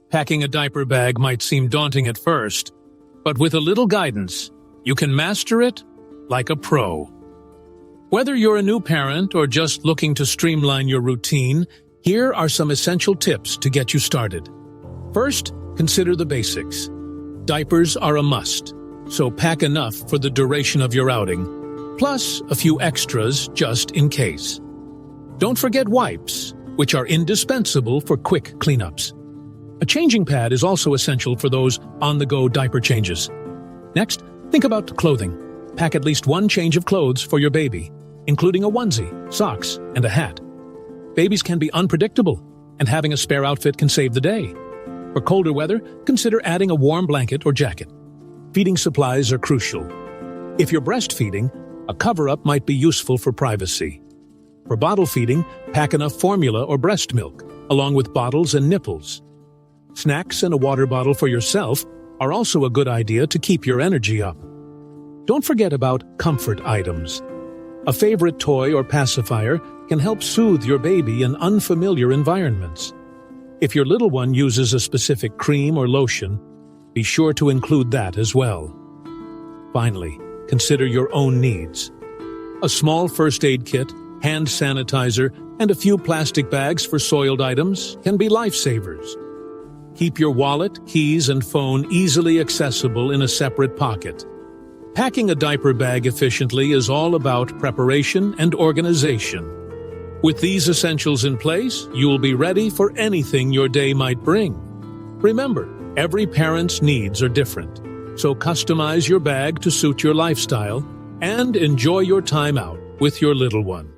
Packing a diaper bag might seem daunting at first, but with a little guidance, you can master it like a pro. Whether you're a new parent or just looking to streamline your routine, here are some essential tips to get you started. First, consider the basics. Diapers are a must, so pack enough for the duration of your outing, plus a few extras just in case. Don't forget wipes, which are indispensable for quick cleanups. A changing pad is also essential for those on-the-go diaper changes. Next, think about clothing. Pack at least one change of clothes for your baby, including a onesie, socks, and a hat. Babies can be unpredictable, and having a spare outfit can save the day. For colder weather, consider adding a warm blanket or jacket. Feeding supplies are crucial. If you're breastfeeding, a cover-up might be useful for privacy. For bottle feeding, pack enough formula or breast milk, along with bottles and nipples. Snacks and a water bottle for yourself are also a good idea to keep your energy up. Don't forget about comfort items. A favorite toy or pacifier can help soothe your baby in unfamiliar environments. If your little one uses a specific cream or lotion, be sure to include that as well. Finally, consider your own needs. A small first aid kit, hand sanitizer, and a few plastic bags for soiled items can be lifesavers. Keep your wallet, keys, and phone easily accessible in a separate pocket. Packing a diaper bag efficiently is all about preparation and organization. With these essentials in place, you'll be ready for anything your day might bring. Remember, every parent's needs are different, so customize your bag to suit your lifestyle and enjoy your time out with your little one.